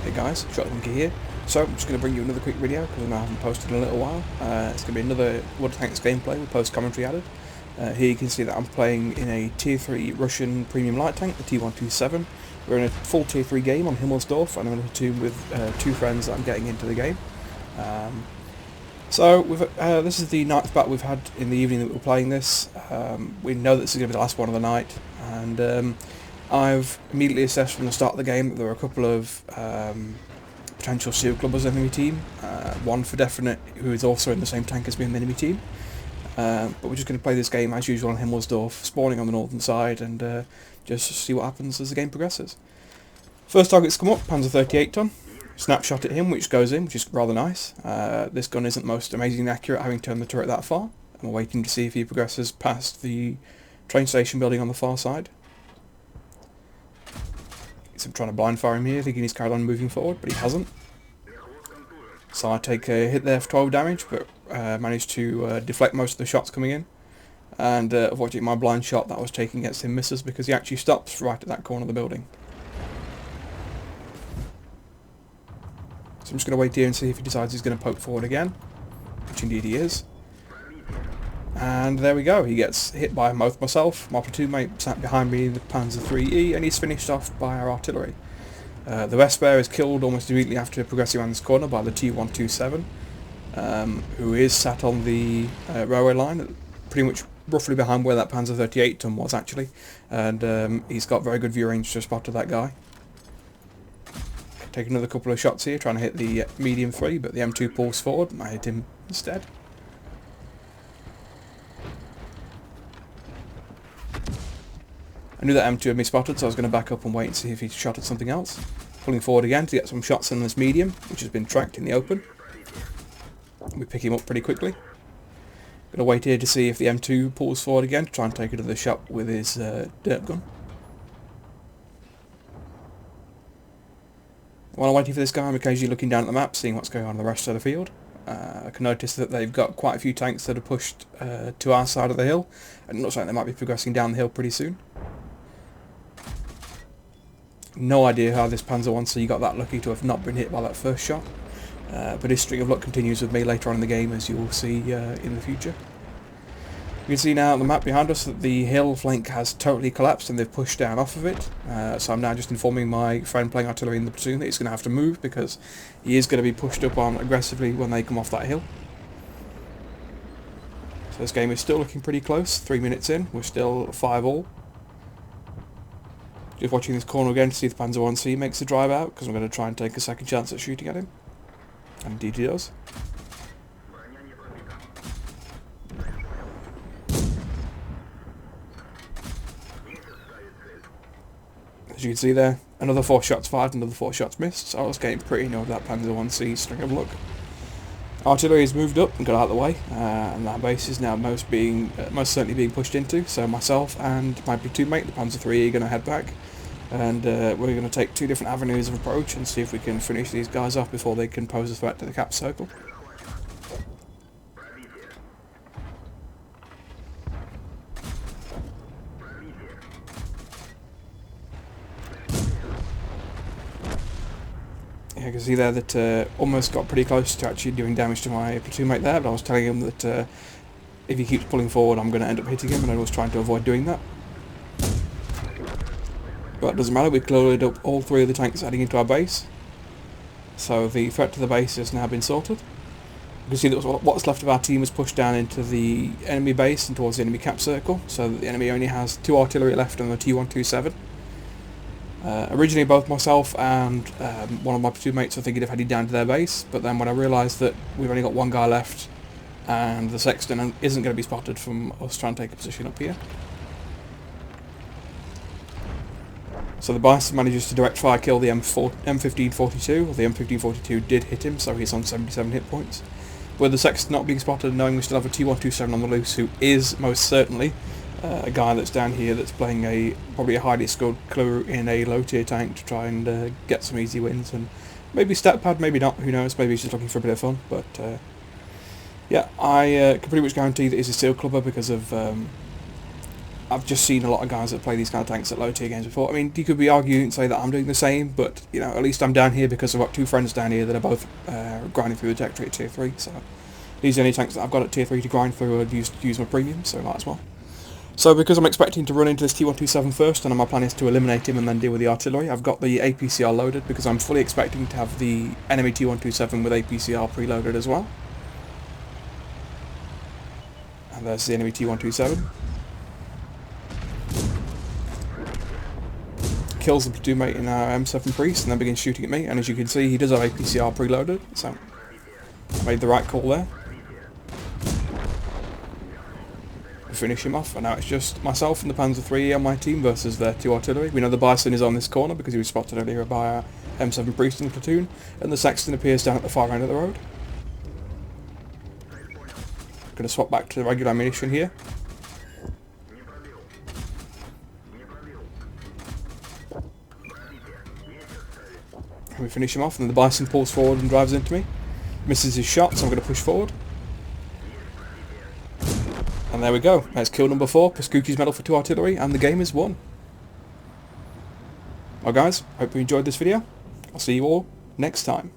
Hey guys, Shotgunky here. So I'm just going to bring you another quick video because I haven't posted in a little while. It's going to be another World of Tanks gameplay with post-commentary added. Here you can see that I'm playing in a Tier 3 Russian premium light tank, the T-127. We're in a full Tier 3 game on Himmelsdorf, and I'm in a platoon with two friends that I'm getting into the game. This is the ninth battle we've had in the evening that we're playing this. We know that this is going to be the last one of the night, and I've immediately assessed from the start of the game that there are a couple of potential SEAL clubbers in the enemy team. One for definite who is also in the same tank as me in the enemy team. But we're just going to play this game as usual on Himmelsdorf, spawning on the northern side, and just see what happens as the game progresses. First target's come up, Panzer 38 ton. Snapshot at him, which goes in, which is rather nice. This gun isn't most amazingly accurate, having turned the turret that far. I'm waiting to see if he progresses past the train station building on the far side. I'm trying to blind fire him here, thinking he's carried on moving forward, but he hasn't. So I take a hit there for 12 damage, but managed to deflect most of the shots coming in. And unfortunately my blind shot that I was taking against him misses because he actually stops right at that corner of the building. So I'm just going to wait here and see if he decides he's going to poke forward again, which indeed he is. And there we go, he gets hit by both myself, my platoon mate sat behind me in the Panzer 3E, and he's finished off by our artillery. The U.S.S.R is killed almost immediately after progressing around this corner by the T-127, who is sat on the railway line, pretty much roughly behind where that Panzer 38 ton was actually, and he's got very good view range to spot to that guy. Take another couple of shots here, trying to hit the medium 3, but the M2 pulls forward, and I hit him instead. I knew that M2 had me spotted, so I was going to back up and wait and see if he shot at something else. Pulling forward again to get some shots in this medium, which has been tracked in the open. We pick him up pretty quickly. Going to wait here to see if the M2 pulls forward again to try and take another shot with his dirt gun. While I'm waiting for this guy, I'm occasionally looking down at the map, seeing what's going on in the rest of the field. I can notice that they've got quite a few tanks that are pushed to our side of the hill, and it looks like they might be progressing down the hill pretty soon. No idea how this Panzer 1C got that lucky to have not been hit by that first shot, but his string of luck continues with me later on in the game, as you will see in the future. You can see now on the map behind us that the hill flank has totally collapsed and they've pushed down off of it, so I'm now just informing my friend playing artillery in the platoon that he's going to have to move because he is going to be pushed up on aggressively when they come off that hill. So this game is still looking pretty close, 3 minutes in, we're still 5-all. Just watching this corner again to see if the Panzer 1C makes the drive out, because I'm going to try and take a second chance at shooting at him. And indeed he does. As you can see there, another 4 shots fired, another 4 shots missed, so I was getting pretty annoyed with that Panzer 1C string of luck. Artillery has moved up and got out of the way, and that base is now most certainly being pushed into, so myself and my platoon mate, the Panzer 3E, are going to head back, and we're going to take 2 different avenues of approach and see if we can finish these guys off before they can pose a threat to the cap circle. I can see there that almost got pretty close to actually doing damage to my platoon mate there, but I was telling him that if he keeps pulling forward I'm going to end up hitting him, and I was trying to avoid doing that. But it doesn't matter, we cleared up all 3 of the tanks heading into our base, so the threat to the base has now been sorted. You can see that what's left of our team is pushed down into the enemy base and towards the enemy cap circle, so that the enemy only has 2 artillery left on the T-127. Originally both myself and one of my platoon mates were thinking of heading down to their base, but then when I realised that we've only got 1 guy left and the sexton isn't going to be spotted from us trying to take a position up here. So the bison manages to direct fire kill the M1542, well, the M1542 did hit him, so he's on 77 hit points. With the sexton not being spotted and knowing we still have a T-127 on the loose, who is most certainly a guy that's down here that's playing probably a highly skilled crew in a low tier tank to try and get some easy wins, and maybe stat pad, maybe not, who knows, maybe he's just looking for a bit of fun, but yeah, I can pretty much guarantee that he's a SEAL clubber because of I've just seen a lot of guys that play these kind of tanks at low tier games before. I mean, you could be arguing and say that I'm doing the same, but you know, at least I'm down here because I've got two friends down here that are both grinding through the tech tree at tier 3. So these are the only tanks that I've got at tier 3 to grind through and use my premium, so might as well. So because I'm expecting to run into this T-127 first, and my plan is to eliminate him and then deal with the artillery, I've got the APCR loaded because I'm fully expecting to have the enemy T-127 with APCR preloaded as well. And there's the enemy T-127. Kills the platoon mate in our M7 Priest and then begins shooting at me, and as you can see he does have APCR preloaded, so I made the right call there. Finish him off, and now it's just myself and the Panzer III on my team versus their two artillery. We know the Bison is on this corner because he was spotted earlier by our M7 Priest in the platoon, and the Sexton appears down at the far end of the road. Going to swap back to the regular ammunition here. And we finish him off, and then the Bison pulls forward and drives into me. Misses his shot, so I'm going to push forward. And there we go. That's kill number 4, Pascucci's medal for 2 artillery, and the game is won. Well guys, hope you enjoyed this video. I'll see you all next time.